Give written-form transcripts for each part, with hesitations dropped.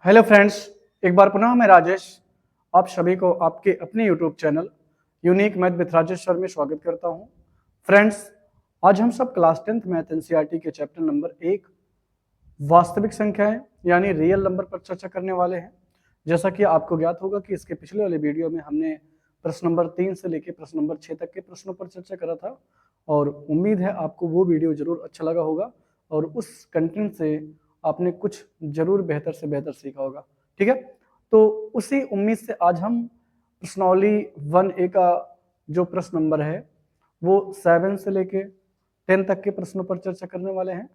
Hello friends, एक बार पुनः मैं राजेश आप सभी को आपके अपने YouTube channel unique math with Rajesh sir में स्वागत करता हूं। फ्रेंड्स, आज हम सब क्लास 10th मैथ एनसीईआरटी के चैप्टर नंबर 1 वास्तविक संख्याएं यानी रियल नंबर पर चर्चा करने वाले हैं। जैसा कि आपको ज्ञात होगा कि इसके पिछले वाले वीडियो में हमने प्रश्न नंबर 3 से लेकर प्रश्न नंबर 6 तक के प्रश्नों पर चर्चा करा था और उम्मीद है आपको वो वीडियो जरूर अच्छा लगा होगा और उस कंटेंट से आपने कुछ जरूर बेहतर से बेहतर सीखा होगा। ठीक है, तो उसी उम्मीद से आज हम प्रश्नावली 1A का जो प्रश्न नंबर है वो 7 से लेके 10 तक के प्रश्नों पर चर्चा करने वाले हैं।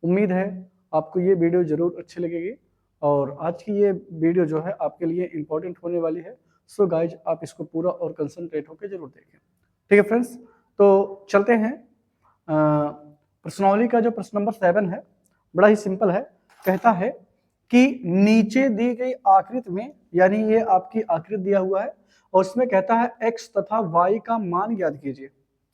उम्मीद है आपको ये वीडियो जरूर अच्छी लगेगी और आज की ये वीडियो जो है आपके लिए इम्पोर्टेंट होने वाली है। सो गाइज, आप इसको पूरा और कंसंट्रेट होकर जरूर देखें। ठीक है फ्रेंड्स, तो चलते हैं। प्रश्नावली का जो प्रश्न नंबर 7 है बड़ा ही सिंपल है। कहता है कि नीचे दी गई आकृति में, यानी ये आपकी आकृति दिया हुआ है और इसमें कहता है x तथा y का मान ज्ञात कीजिए।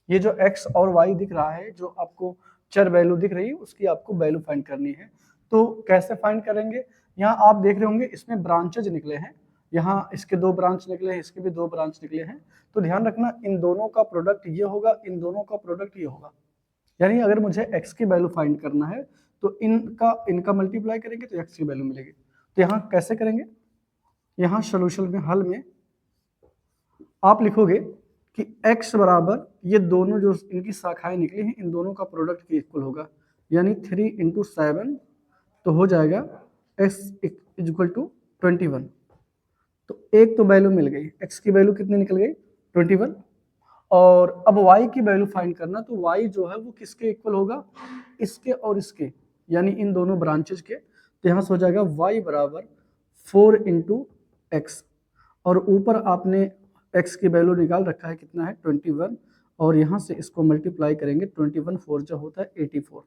ये जो x और y दिख रहा है, जो आपको चर वैल्यू दिख रही है, उसकी आपको वैल्यू फाइंड करनी है। तो कैसे फाइंड करेंगे? यहाँ आप देख रहे होंगे इसमें ब्रांचेज निकले हैं। यहाँ इसके 2 ब्रांच निकले हैं, इसके भी 2 ब्रांच निकले हैं। तो ध्यान रखना, इन दोनों का प्रोडक्ट ये होगा, इन दोनों का प्रोडक्ट ये होगा। यानी अगर मुझे x की वैल्यू फाइंड करना है तो इनका मल्टीप्लाई करेंगे तो x की वैल्यू मिलेगी। तो यहाँ कैसे करेंगे? यहाँ सोल्यूशन में, हल में आप लिखोगे कि x बराबर ये दोनों जो इनकी शाखाएं निकली हैं, इन दोनों का प्रोडक्ट के इक्वल होगा। यानी 3 × 7 तो हो जाएगा x = 21। तो एक तो वैल्यू मिल गई, x की वैल्यू कितनी निकल गई? 21। और अब y की वैल्यू फाइंड करना, तो y जो है वो किसके इक्वल होगा? इसके और इसके, यानी इन दोनों ब्रांचेज के। तो यहाँ से हो जाएगा y बराबर 4 × x और ऊपर आपने x की वैल्यू निकाल रखा है, कितना है? 21। और यहाँ से इसको मल्टीप्लाई करेंगे, 21 4 जो होता है 84।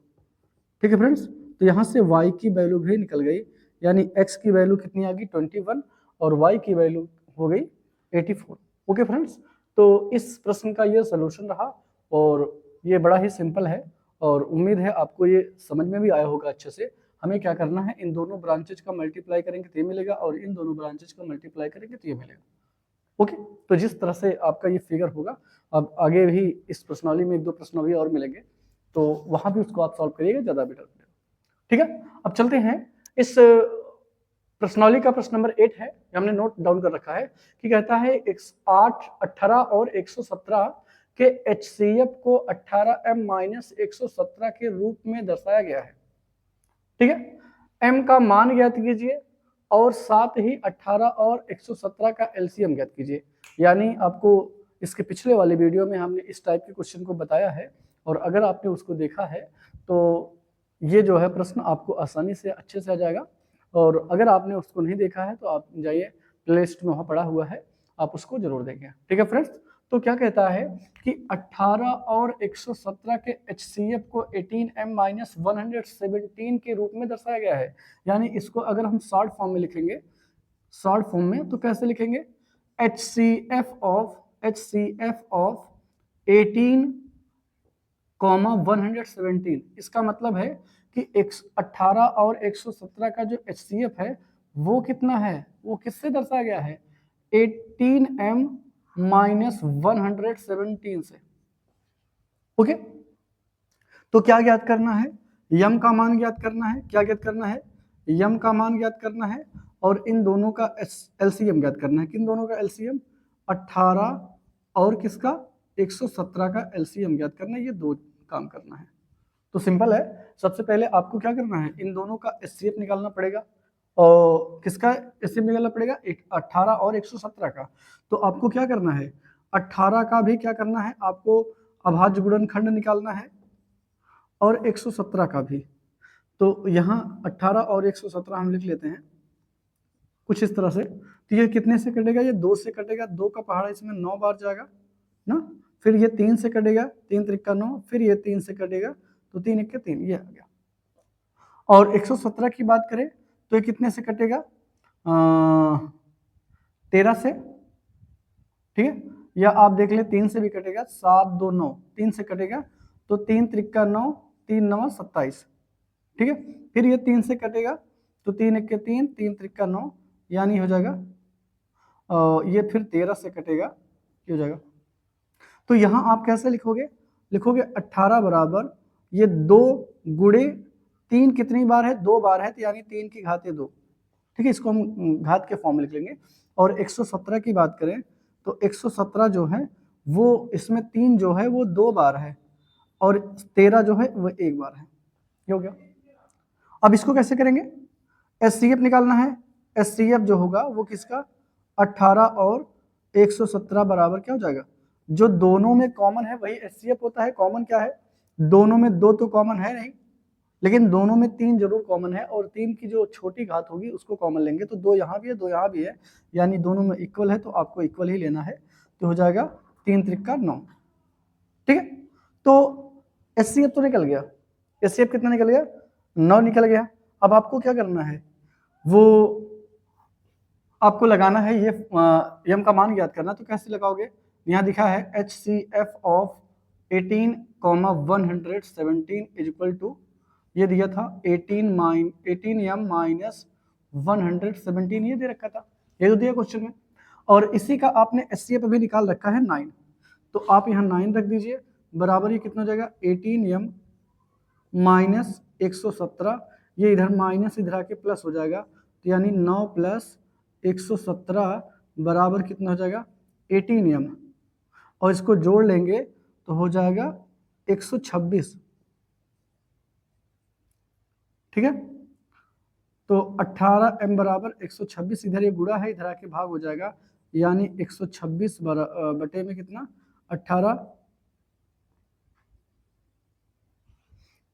ठीक है फ्रेंड्स, तो यहाँ से y की वैल्यू भी निकल गई, यानी x की वैल्यू कितनी आ गई? 21 और y की वैल्यू हो गई 84। ओके फ्रेंड्स, तो इस प्रश्न का ये सोल्यूशन रहा और ये बड़ा ही सिंपल है और उम्मीद है आपको ये समझ में भी आया होगा अच्छे से। हमें क्या करना है, इन दोनों ब्रांचेज का मल्टीप्लाई करेंगे तो ये मिलेगा और इन दोनों ब्रांचेज का मल्टीप्लाई करेंगे तो ये मिलेगा। ओके, तो जिस तरह से आपका ये फिगर होगा, अब आगे भी इस प्रश्नावली में 1-2 प्रश्न भी और मिलेंगे, तो वहां भी उसको आप सॉल्व करिएगा, ज्यादा बेटर रहेगा। ठीक है, अब चलते हैं। इस प्रश्नावली का प्रश्न नंबर 8 है, हमने नोट डाउन कर रखा है कि कहता है 8, 18 और 117 के HCF को 18m - 117 के रूप में दर्शाया गया है। ठीक है, m का मान ज्ञात कीजिए और साथ ही 18 और 117 का LCM ज्ञात कीजिए। यानी आपको इसके पिछले वाले वीडियो में हमने इस टाइप के क्वेश्चन को बताया है और अगर आपने उसको देखा है तो ये जो है प्रश्न आपको आसानी से अच्छे से आ जाएगा। और अगर आपने उसको नहीं देखा है तो आप जाइए, प्लेलिस्ट में वहाँ पड़ा हुआ है, आप उसको जरूर देखें। ठीक है फ्रेंड्स, तो क्या कहता है कि 18 और 117 के HCF को 18m - 117 के रूप में दर्शाया गया है। यानी इसको अगर हम शॉर्ट फॉर्म में लिखेंगे, शॉर्ट फॉर्म में तो कैसे लिखेंगे? HCF of 18, 117। इसका मतलब है कि 18 और 117 का जो HCF है वो कितना है? वो किससे दर्शाया गया है? 18m - 117 से। ओके, तो क्या ज्ञात करना है? यम का मान ज्ञात करना है। क्या ज्ञात करना है? यम का मान ज्ञात करना है और इन दोनों का LCM ज्ञात करना है। किन दोनों का LCM? 18 और किसका? 117 का LCM ज्ञात करना है। ये 2 काम करना है। तो सिंपल है, सबसे पहले आपको क्या करना है? इन दोनों का HCF निकालना पड़ेगा। और किसका HCF निकालना पड़ेगा? 18 और 117 का। तो आपको क्या करना है? 18 का भी क्या करना है? आपको अभाज्य गुणनखंड निकालना है और 117 का भी। तो यहाँ 18 और 117 हम लिख लेते हैं कुछ इस तरह से। तो ये कितने से कटेगा? ये 2 से कटेगा। 2 का पहाड़ा इसमें 9 बार जाएगा ना। फिर ये 3 से कटेगा, 3 त्रिका 9। फिर ये 3 से कटेगा तो 3 × 3, ये आ गया। और 117 की बात करें तो ये कितने से कटेगा? 13 से। ठीक है, या आप देख ले 3 से भी कटेगा, 7 2 9, 3 से कटेगा तो 3 त्रिका 9, 3 9 27। ठीक है, फिर ये 3 से कटेगा तो 3 1 के 3, 3 3 का 9, यानी हो जाएगा ये फिर 13 से कटेगा, ये हो जाएगा। तो यहाँ आप कैसे लिखोगे, लिखोगे 18 बराबर ये 2 गुणे 3 कितनी बार है, 2 बार है, तो यानी 3 की घात 2, ठीक है, इसको हम घात के फॉर्म में लिख लेंगे। और 117 की बात करें तो 117 जो है वो इसमें 3 जो है वो 2 बार है और 13 जो है वो 1 बार है, ये हो गया। अब इसको कैसे करेंगे, एचसीएफ निकालना है। एचसीएफ जो होगा वो किसका, 18 और 117 बराबर क्या हो जाएगा, जो दोनों में कॉमन है वही एचसीएफ होता है। कॉमन क्या है, दोनों में 2 तो कॉमन है नहीं, लेकिन दोनों में 3 जरूर कॉमन है, और 3 की जो छोटी घात होगी उसको कॉमन लेंगे, तो 2 यहाँ भी है 2 यहाँ भी है, यानी दोनों में इक्वल है, तो आपको इक्वल ही लेना है, तो हो जाएगा 3 त्रिका 9, ठीक है। तो एचसीएफ तो निकल गया, एचसीएफ कितना निकल गया, 9 निकल गया। अब आपको क्या करना है, वो आपको लगाना है ये यम का मान ज्ञात करना। तो कैसे लगाओगे, यहाँ दिखा है HCF of 18, 117 is equal to, ये दिया था 18m माइनस 117, ये दे रखा था, ये तो दिया क्वेश्चन में। और इसी का आपने एचसीएफ अभी निकाल रखा है 9, तो आप यहाँ 9 रख दीजिए, बराबर ये कितना हो जाएगा 18m माइनस 117, ये इधर माइनस इधर आके प्लस हो जाएगा, तो यानी 9 प्लस 117 बराबर कितना हो जाएगा 18m, और इसको जोड़ लेंगे तो हो जाएगा 126, ठीक है। तो 18m बराबर 126, इधर ये गुणा है, इधर आके भाग हो जाएगा, यानी 126 बटे में कितना 18,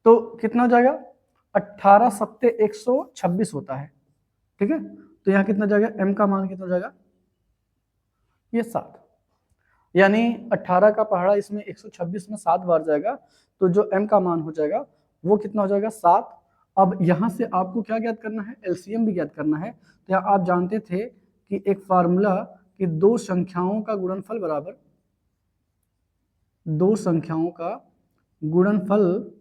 तो कितना हो जाएगा 18 सत्ते 126 होता है, ठीक है। तो यहाँ कितना जाएगा, m का मान कितना हो जाएगा, ये 7, यानी 18 का पहाड़ा इसमें 126 में 7 बार जाएगा, तो जो m का मान हो जाएगा वो कितना हो जाएगा 7। अब यहाँ से आपको क्या ज्ञात करना है, एलसीएम भी ज्ञात करना है। तो आप जानते थे कि एक फार्मूला कि दो संख्याओं का गुणनफल बराबर, दो संख्याओं का गुणनफल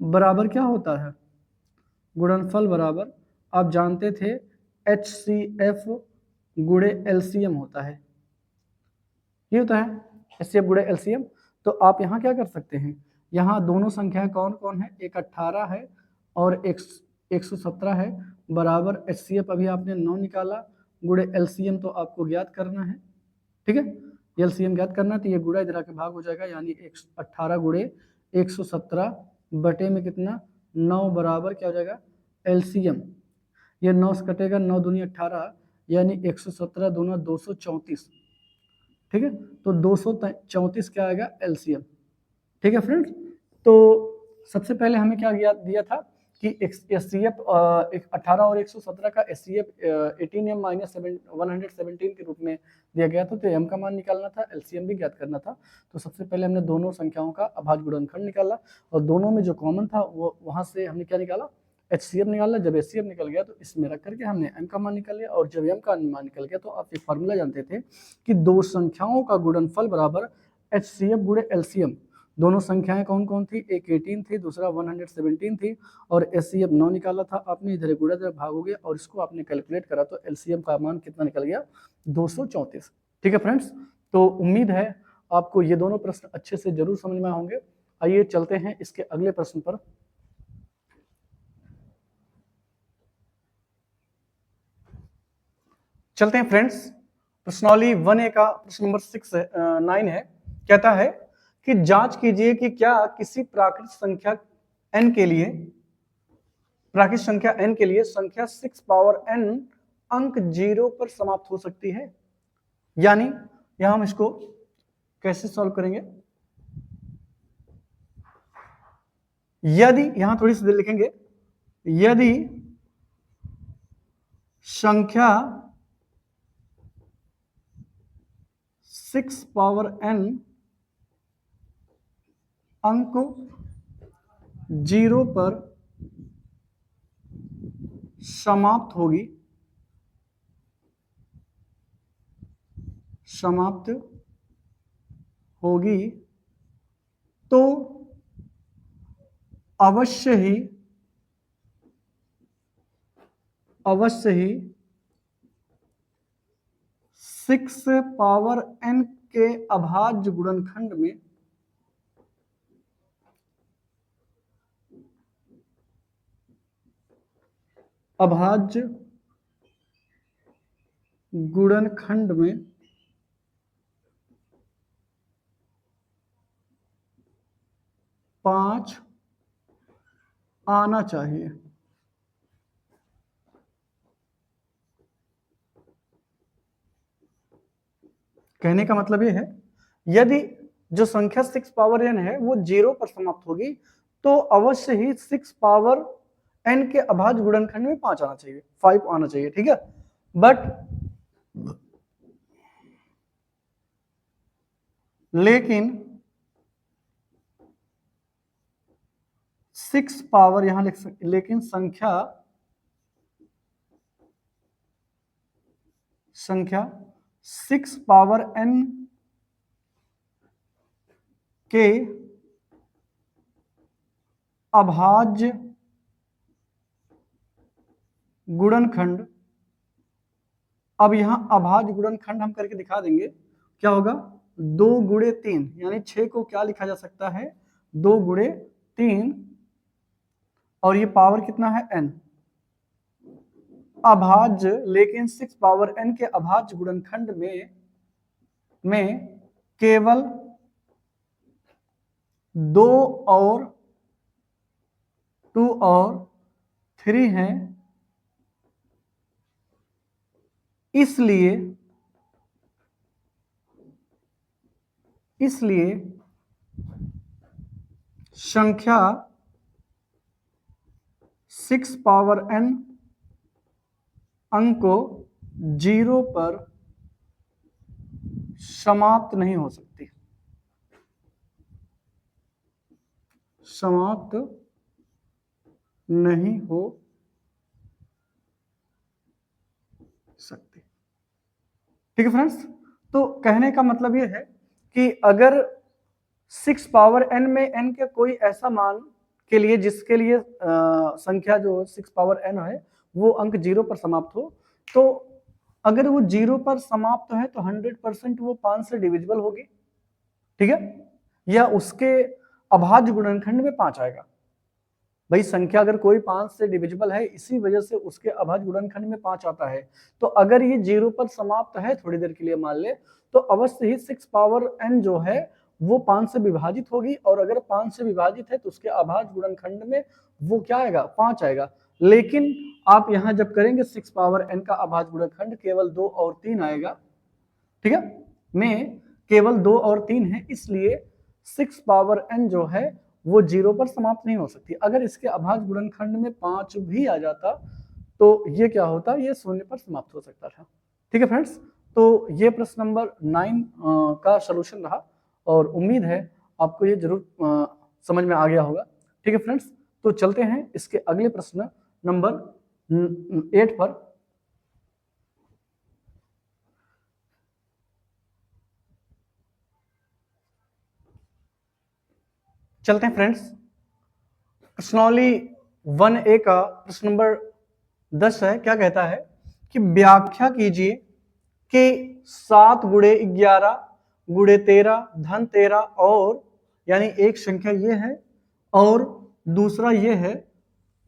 बराबर क्या होता है, गुणनफल बराबर आप जानते थे HCF गुणे LCM होता है, ये होता है HCF गुणे LCM। तो आप यहाँ क्या कर सकते हैं, यहाँ दोनों संख्याएं कौन कौन है, एक 18 है और एक 117 है, बराबर HCF अभी आपने 9 निकाला, गुणे LCM तो आपको ज्ञात करना है, ठीक है। LCM ज्ञात करना, तो ये गुणा इधर आके भाग हो जाएगा, यानी 18 गुणे 117 बटे में कितना 9 बराबर क्या हो जाएगा LCM, ये 9 से कटेगा, 9 दूनी 18, यानी 117 दूना 234, ठीक है। तो 234 क्या आएगा एलसीएम, ठीक है फ्रेंड्स। तो सबसे पहले हमें क्या दिया था कि एचसीएफ 18 और 117 का एचसीएफ 18m माइनस 117 के रूप में दिया गया था, तो m का मान निकालना था, एलसीएम भी ज्ञात करना था। तो सबसे पहले हमने दोनों संख्याओं का अभाज्य गुणनखंड निकाला, और दोनों में जो कॉमन था वो वहां से हमने क्या निकाला, HCF निकाला। जब HCF निकल गया तो इसमें रख करके हमने m का मान निकाल लिया, और जब m का मान निकल गया तो आप एक फार्मूला जानते थे कि दो संख्याओं का गुणनफल बराबर HCF गुणे LCM। दोनों संख्याएं कौन कौन थी, एक 18 थी, दूसरा 117 थी, और HCF 9 निकाला था आपने, इधर गुणा इधर भाग हो गया, और इसको आपने कैलकुलेट करा तो LCM का मान कितना निकल गया 234, ठीक है फ्रेंड्स। तो उम्मीद है आपको ये दोनों प्रश्न अच्छे से जरूर समझ में होंगे। आइए चलते हैं इसके अगले प्रश्न पर। चलते हैं फ्रेंड्स, प्रश्नावली 1A का प्रश्न नंबर 9 है, कहता है कि जांच कीजिए कि क्या किसी प्राकृत संख्या n के लिए, प्राकृत संख्या n के लिए संख्या 6 पावर n अंक 0 पर समाप्त हो सकती है। यानी यहां हम इसको कैसे सॉल्व करेंगे, यदि यहां थोड़ी सी देर लिखेंगे, यदि संख्या 6 पावर n अंक 0 पर समाप्त होगी, समाप्त होगी, तो अवश्य ही अवश्य ही 6 पावर n के अभाज्य गुणनखंड में अभाज्य गुणनखंड में 5 आना चाहिए। कहने का मतलब ये है, यदि जो संख्या 6 पावर n है वो 0 पर समाप्त होगी तो अवश्य ही 6 पावर n के अभाज्य गुणनखंड में 5 आना चाहिए, 5 आना चाहिए, ठीक है। बट लेकिन 6 पावर यहां लिख सकते, लेकिन संख्या 6 पावर n के अभाज्य गुणनखंड, अब यहां अभाज्य गुणनखंड हम करके दिखा देंगे, क्या होगा 2 गुणे 3, यानी 6 को क्या लिखा जा सकता है 2 गुणे 3, और ये पावर कितना है n, अभाज्य, लेकिन 6 पावर n के अभाज्य गुणनखंड में केवल 2 और 2 और 3 हैं, इसलिए संख्या 6 पावर n अंक को 0 पर समाप्त नहीं हो सकती, समाप्त नहीं हो सकती, ठीक है फ्रेंड्स। तो कहने का मतलब ये है कि अगर 6 पावर n में n के कोई ऐसा मान के लिए जिसके लिए संख्या जो 6 पावर n है वो अंक 0 पर समाप्त हो, तो अगर वो 0 पर समाप्त है तो 100% वो 5 से डिविजिबल होगी, ठीक है, या उसके अभाज्य गुणनखंड में 5 आएगा। भाई संख्या अगर कोई 5 से डिविजिबल है, इसी वजह से उसके अभाज्य गुणनखंड में 5 आता है, तो अगर ये 0 पर समाप्त है थोड़ी देर के लिए मान ले, तो अवश्य ही 6 पावर n जो है वो 5 से विभाजित होगी, और अगर 5 से विभाजित है तो उसके अभाज्य गुणनखंड में वो क्या आएगा 5 आएगा। लेकिन आप यहां जब करेंगे 6 पावर n का अभाज्य गुणनखंड केवल 2 और 3 आएगा, ठीक है, में केवल 2 और 3 है, इसलिए 6 पावर n जो है वो 0 पर समाप्त नहीं हो सकती। अगर इसके अभाज्य गुणनखंड में 5 भी आ जाता तो ये क्या होता, ये 0 पर समाप्त हो सकता था, ठीक है फ्रेंड्स। तो ये प्रश्न नंबर 9 का सलूशन रहा, और उम्मीद है आपको ये जरूर समझ में आ गया होगा, ठीक है फ्रेंड्स। तो चलते हैं इसके अगले प्रश्न नंबर 8 पर। चलते हैं फ्रेंड्स, प्रश्नावली 1A का प्रश्न नंबर 10 है। क्या कहता है कि व्याख्या कीजिए कि 7 गुणे 11 गुणे 13 धन 13 और, यानी एक संख्या ये है और दूसरा ये है,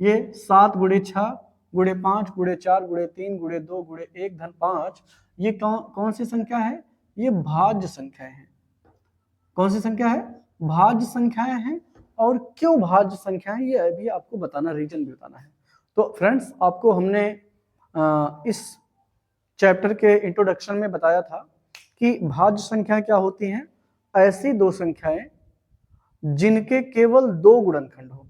ये 7 गुणे 6 गुणे 5 गुणे 4 गुणे 3 गुणे 2 गुणे 1 धन 5, ये कौन सी संख्या है, ये भाज्य संख्याएं हैं। कौन सी संख्या है, भाज्य संख्याएं हैं। और क्यों भाज्य संख्याएं, ये अभी आपको बताना, रीजन भी बताना है। तो फ्रेंड्स आपको हमने इस चैप्टर के इंट्रोडक्शन में बताया था कि भाज्य संख्याएं क्या होती हैं, ऐसी दो संख्याएं जिनके केवल 2 गुणनखंड हो,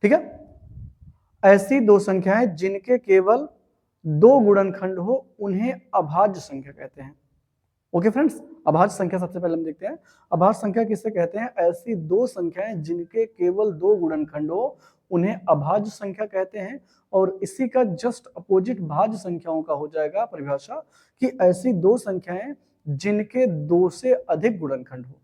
ठीक है, ऐसी दो संख्याएं जिनके केवल 2 गुणनखंड हो उन्हें अभाज्य संख्या कहते हैं। ओके फ्रेंड्स, अभाज्य संख्या सबसे पहले हम देखते हैं, अभाज्य संख्या किसे कहते हैं, ऐसी दो संख्याएं जिनके केवल 2 गुणनखंड हो उन्हें अभाज्य संख्या कहते हैं। और इसी का जस्ट अपोजिट भाज्य संख्याओं का हो जाएगा परिभाषा, कि ऐसी दो संख्याएं जिनके 2 से अधिक गुणनखंड हो,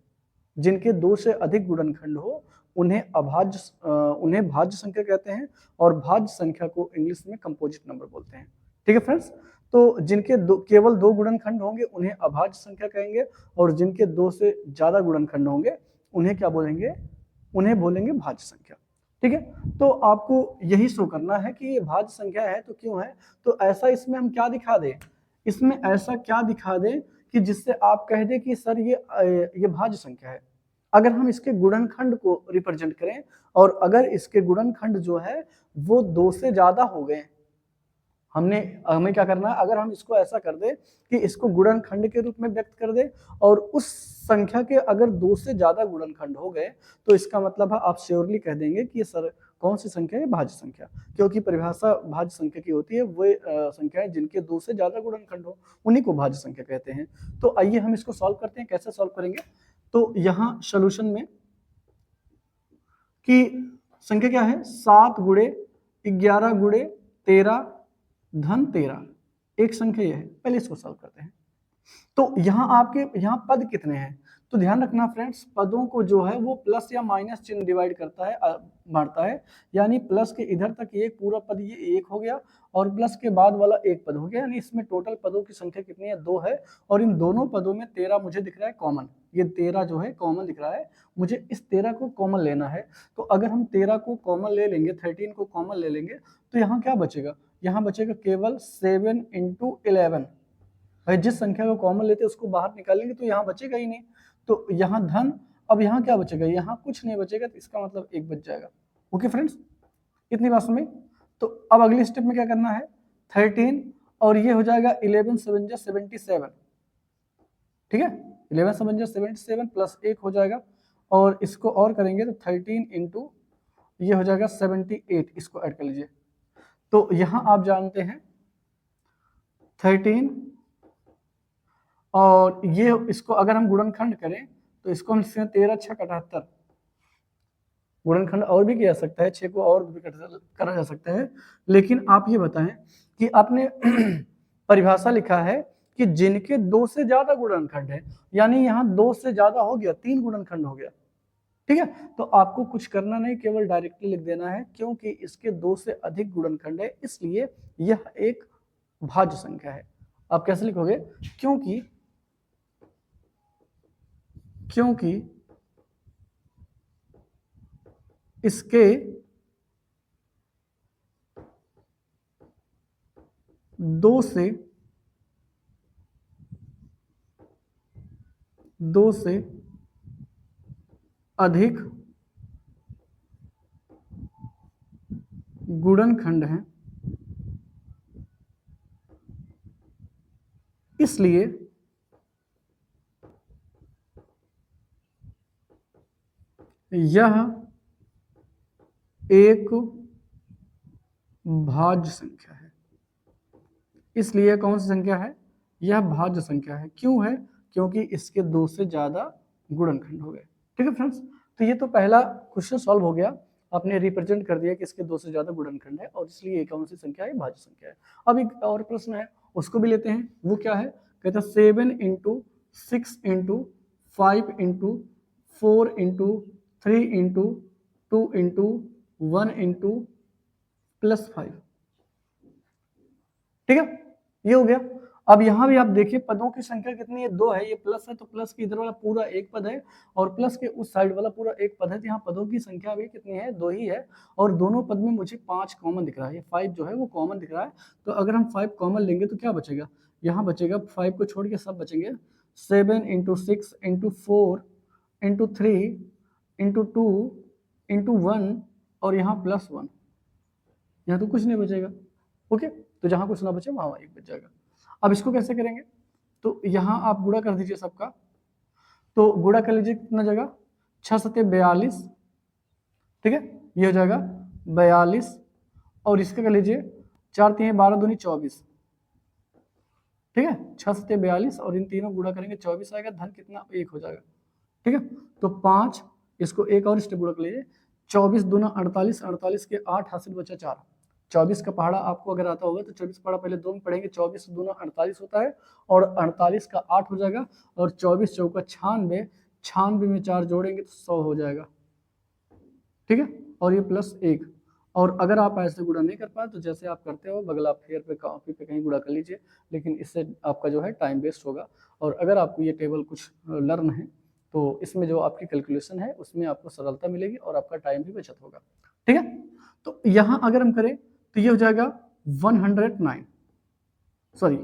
जिनके 2 से अधिक गुणनखंड हो उन्हें भाज्य संख्या कहते हैं, और भाज्य संख्या को इंग्लिश में कंपोजिट नंबर बोलते हैं। ठीक है फ्रेंड्स, तो जिनके केवल 2 गुणनखंड होंगे उन्हें अभाज्य संख्या कहेंगे, और जिनके 2 से ज्यादा गुणनखंड होंगे उन्हें क्या बोलेंगे, उन्हें बोलेंगे भाज्य संख्या। ठीक है, तो आपको यही शो करना है कि ये भाज्य संख्या है तो क्यों है, तो ऐसा इसमें हम क्या दिखा दें, इसमें ऐसा क्या दिखा दें कि जिससे आप कह दें कि सर ये भाज्य संख्या है। अगर हम इसके गुणनखंड को रिप्रेजेंट करें, और अगर इसके गुणनखंड जो है वो 2 से ज्यादा हो गए, हमें क्या करना है, अगर हम इसको ऐसा कर दे कि इसको गुणनखंड के रूप में व्यक्त कर दे, और उस संख्या के अगर 2 से ज्यादा गुणनखंड हो गए, तो इसका मतलब है आप श्योरली कह देंगे कि ये सर कौन सी संख्या है, भाज्य संख्या। क्योंकि परिभाषा भाज्य संख्या की होती है वो संख्याएं जिनके 2 से ज्यादा गुणनखंड हो, उन्हीं को भाज्य संख्या कहते हैं। तो आइए हम इसको सॉल्व करते हैं। कैसे सॉल्व करेंगे, तो यहाँ सोल्यूशन में कि संख्या क्या है, 7 गुणे 11 गुणे 13 धन 13, एक संख्या यह है। पहले इसको सॉल्व करते हैं। तो यहाँ आपके यहाँ पद कितने हैं, तो ध्यान रखना फ्रेंड्स, पदों को जो है वो प्लस या माइनस चिन्ह डिवाइड करता है, बांटता है। यानी प्लस के इधर तक एक पूरा पद ये 1 हो गया, और प्लस के बाद वाला 1 पद हो गया। यानी इसमें टोटल पदों की संख्या कितनी है, 2 है। और इन दोनों पदों में 13 मुझे दिख रहा है कॉमन, ये 13 जो है कॉमन दिख रहा है, मुझे इस 13 को कॉमन लेना है। तो अगर हम 13 को कॉमन ले लेंगे, 13 को कॉमन ले लेंगे, तो यहाँ क्या बचेगा, यहाँ बचेगा केवल 7 × 11। भाई जिस संख्या को कॉमन लेते हैं उसको बाहर निकालेंगे तो यहाँ बचेगा ही नहीं, तो यहाँ धन। अब यहाँ क्या बचेगा, यहाँ कुछ नहीं बचेगा, तो इसका मतलब 1 बच जाएगा। ओके फ्रेंड्स, इतनी बात समझ। तो अब अगले स्टेप में क्या करना है, 13 और ये हो जाएगा 11 7 जा 77। ठीक है, 11 7 जा 77 प्लस 1 हो जाएगा, और इसको और करेंगे तो 13 × ये हो जाएगा 78, इसको ऐड कर लीजिए। तो यहाँ आप जानते हैं 13 और ये, इसको अगर हम गुणनखंड करें तो इसको हम 13 6 78, गुणनखंड और भी किया जा सकता है, 6 को और भी करा जा सकता है। लेकिन आप ये बताएं कि आपने परिभाषा लिखा है कि जिनके 2 से ज्यादा गुणनखंड है, यानी यहाँ 2 से ज्यादा हो गया, 3 गुणनखंड हो गया। ठीक है, तो आपको कुछ करना नहीं, केवल डायरेक्टली लिख देना है, क्योंकि इसके 2 से अधिक गुणनखंड है इसलिए यह एक भाज्य संख्या है। आप कैसे लिखोगे, क्योंकि इसके 2 से अधिक गुणनखंड हैं, इसलिए यह एक भाज्य संख्या है। इसलिए कौन सी संख्या है, यह भाज्य संख्या है। क्यों है, क्योंकि इसके 2 से ज्यादा गुणनखंड हो गए। ठीक है फ्रेंड्स, तो ये तो पहला क्वेश्चन सॉल्व हो गया, आपने रिप्रेजेंट कर दिया कि इसके 2 से ज्यादा गुणनखंड है, और इसलिए ये कौन सी संख्या है, भाज्य संख्या है। अब एक और प्रश्न है, उसको भी लेते हैं। वो क्या है, कहता है 7 × 6 × 5 × 4 × 3 × 2 × 1 × +5। ठीक है, ये हो गया। अब यहाँ भी आप देखिए पदों की संख्या कितनी है, 2 है, ये प्लस है तो प्लस के इधर वाला पूरा 1 पद है, और प्लस के उस साइड वाला पूरा 1 पद है। तो यहाँ पदों की संख्या भी कितनी है, 2 ही है, और दोनों पद में मुझे 5 कॉमन दिख रहा है, ये 5 जो है वो कॉमन दिख रहा है। तो अगर हम 5 कॉमन लेंगे तो क्या बचेगा, यहाँ बचेगा 5 को छोड़ के सब बचेंगे, 7 × 6 × 4 × 3 × 2 × 1, और यहाँ +1, यहाँ तो कुछ नहीं बचेगा। ओके, तो जहां कुछ ना बचे वहां 1 बच जाएगा। अब इसको कैसे करेंगे, तो यहाँ आप गुणा कर दीजिए सबका, तो गुणा कर लीजिए कितना जगह, 6 × 7 = 42। ठीक है, ये हो जाएगा 42, और इसका कर लीजिए 4 × 3 = 12 दूनी 24। ठीक है, 6 × 7 = 42, और इन तीनों गुणा करेंगे 24 आएगा, धन कितना 1 हो जाएगा। ठीक है, तो 5, इसको एक और स्टेप गुणा कर लीजिए, 24 दूना 48, 48 के 8 हासिल बचा 4। 24 का पहाड़ा आपको अगर आता होगा तो 24 पहाड़ा पहले 2 में पढ़ेंगे, 24 दूना 48 होता है, और 48 का 8 हो जाएगा, और 24 × 4 = 96, 96 में 4 जोड़ेंगे तो 100 हो जाएगा। ठीक है, और ये +1। और अगर आप ऐसे गुणा नहीं कर पाए तो जैसे आप करते हो बगल आप फेयर पे कॉपी पे कहीं गुणा कर लीजिए, लेकिन इससे आपका जो है टाइम वेस्ट होगा। और अगर आपको ये टेबल कुछ लर्न है तो इसमें जो आपकी कैलकुलेशन है उसमें आपको सरलता मिलेगी और आपका टाइम भी बचत होगा। ठीक है, तो यहाँ अगर हम करें तो ये हो जाएगा 109, सॉरी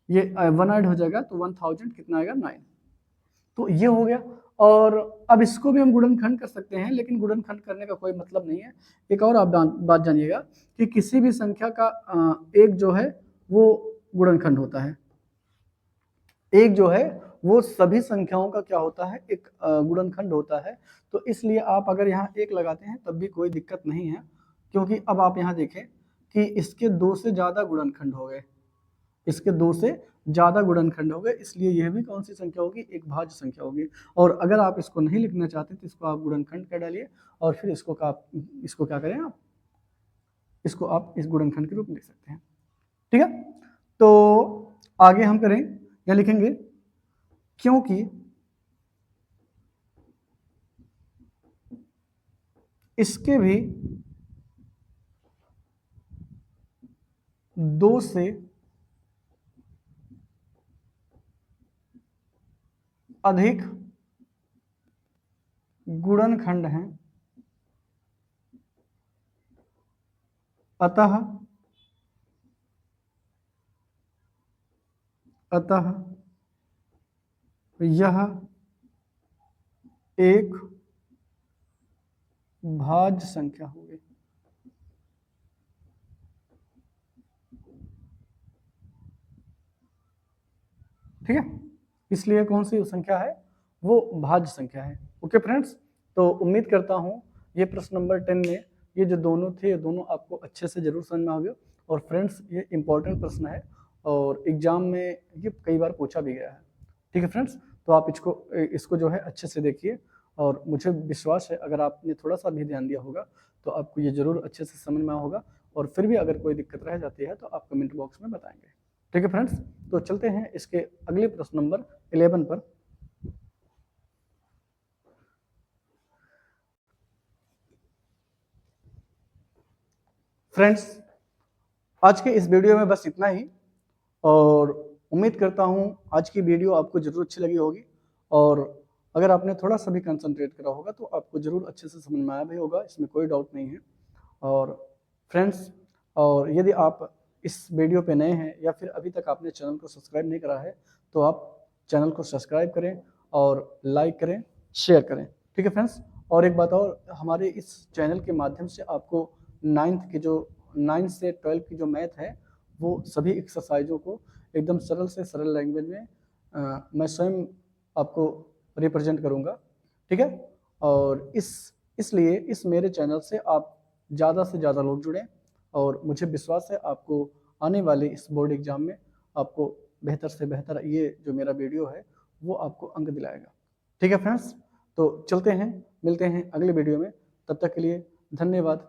ये 1 ऐड हो जाएगा तो 1000 कितना आएगा 9। तो ये हो गया। और अब इसको भी हम गुणनखंड कर सकते हैं, लेकिन गुणनखंड करने का कोई मतलब नहीं है। एक और आप बात जानिएगा कि किसी भी संख्या का एक जो है वो गुणनखंड होता है, एक जो है वो सभी संख्याओं का क्या होता है, एक गुणनखंड होता है। तो इसलिए आप अगर यहाँ 1 लगाते हैं तब भी कोई दिक्कत नहीं है, क्योंकि अब आप यहाँ देखें कि इसके 2 से ज्यादा गुणनखंड हो गए, इसके 2 से ज्यादा गुणनखंड हो गए, इसलिए यह भी कौन सी संख्या होगी, एक भाज्य संख्या होगी। और अगर आप इसको नहीं लिखना चाहते तो इसको आप गुणनखंड कर डालिए और फिर इसको क्या करें आप, इसको आप इस गुणनखंड के रूप में लिख सकते हैं। ठीक है, तो आगे हम करें या लिखेंगे क्योंकि इसके भी 2 से अधिक गुणनखंड हैं, अतः यह एक भाज्य संख्या होगी। ठीक है, इसलिए कौन सी संख्या है, वो भाज्य संख्या है। ओके फ्रेंड्स, तो उम्मीद करता हूं ये प्रश्न नंबर 10 में ये जो दोनों थे ये दोनों आपको अच्छे से जरूर समझ में आ गए। और फ्रेंड्स ये इंपॉर्टेंट प्रश्न है और एग्जाम में ये कई बार पूछा भी गया है। ठीक है फ्रेंड्स, तो आप इसको जो है अच्छे से देखिए और मुझे विश्वास है अगर आपने थोड़ा सा भी ध्यान दिया होगा तो आपको ये जरूर अच्छे से समझ में आया होगा। और फिर भी अगर कोई दिक्कत रह जाती है तो आप कमेंट बॉक्स में बताएंगे। ठीक है फ्रेंड्स, तो चलते हैं इसके अगले प्रश्न नंबर 11 पर। फ्रेंड्स आज के इस वीडियो में बस इतना ही और उम्मीद करता हूं आज की वीडियो आपको जरूर अच्छी लगी होगी। और अगर आपने थोड़ा सा भी कंसंट्रेट करा होगा तो आपको जरूर अच्छे से समझ में आया भी होगा, इसमें कोई डाउट नहीं है। और फ्रेंड्स, और यदि आप इस वीडियो पे नए हैं या फिर अभी तक आपने चैनल को सब्सक्राइब नहीं करा है तो आप चैनल को सब्सक्राइब करें और लाइक करें, शेयर करें। ठीक है फ्रेंड्स, और एक बात और, हमारे इस चैनल के माध्यम से आपको 9 से 12 की जो मैथ है वो सभी एक्सरसाइजों को एकदम सरल से सरल लैंग्वेज में मैं स्वयं आपको रिप्रेजेंट करूंगा। ठीक है, और इसलिए इस मेरे चैनल से आप ज़्यादा से ज़्यादा लोग जुड़ें और मुझे विश्वास है आपको आने वाले इस बोर्ड एग्जाम में आपको बेहतर से बेहतर ये जो मेरा वीडियो है वो आपको अंक दिलाएगा। ठीक है फ्रेंड्स, तो चलते हैं, मिलते हैं अगले वीडियो में, तब तक के लिए धन्यवाद।